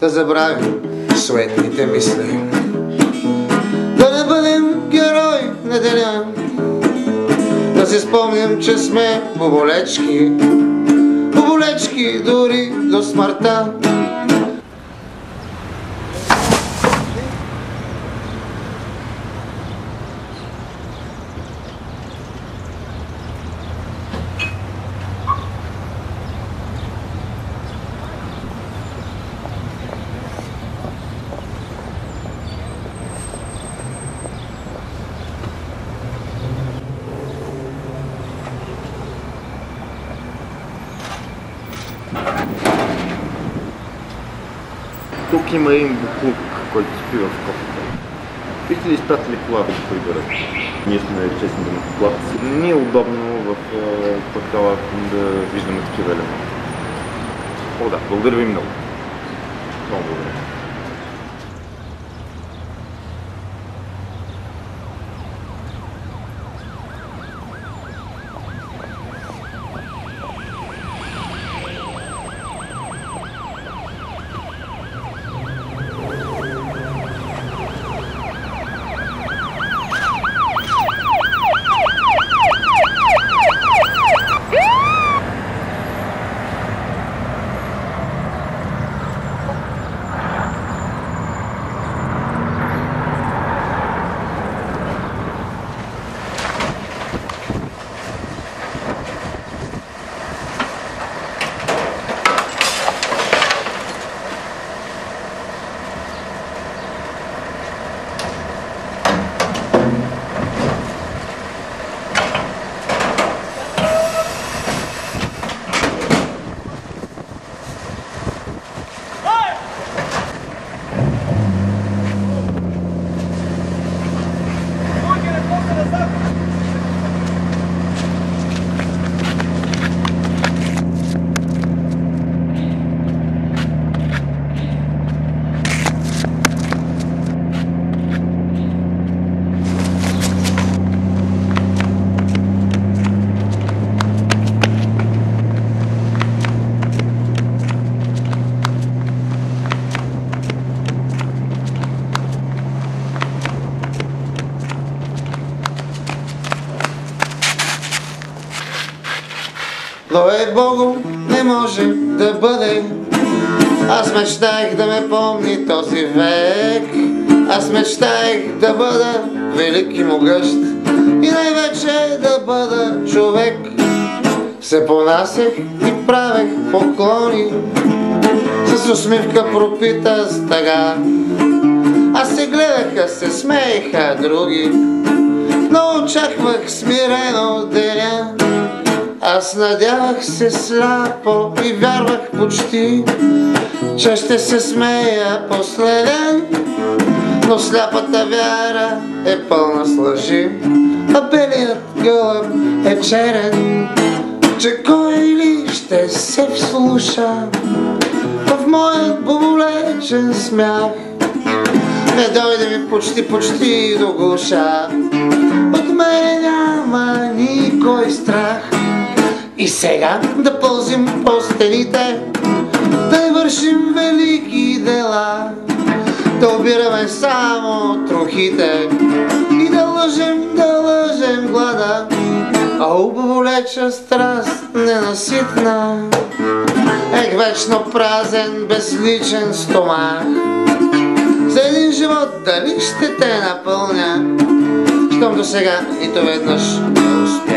да забравим суетните мисли, да не бъдем герой на деня, да си спомним, че сме боболечки, боболечки дори до смъртта. Тук има един буклук, който спи в кофата. Бихте ли изпратили кола да го приберат? Ние сме честни данъкоплатци. Не ни е удобно в квартала да виждаме такива елементи. О, да, благодаря ви много. Много благодаря. Но Богу не може да бъде. Аз мечтаех да ме помни този век. Аз мечтаех да бъда велик и могъщ и най-вече да бъда човек. Се понасех и правех поклони с усмивка пропита с тъга. Аз се гледаха, се смееха други, но очаквах смирено деня. Аз надявах се сляпо и вярвах почти, че ще се смея последен, но сляпата вяра е пълна с лъжи, а белият гълъб е черен. Че кой ли ще се вслуша в моят боболечен смях? Не дойде ми почти до гуша, от мен няма никой страх. И сега да пълзим по стените, да вършим велики дела, да обираме само трохите и да лъжем глада. О, боболеча страст ненаситна, ех вечно празен, безличен стомах. За един живот дали ще те напълня, щом до сега нито веднъж не успя.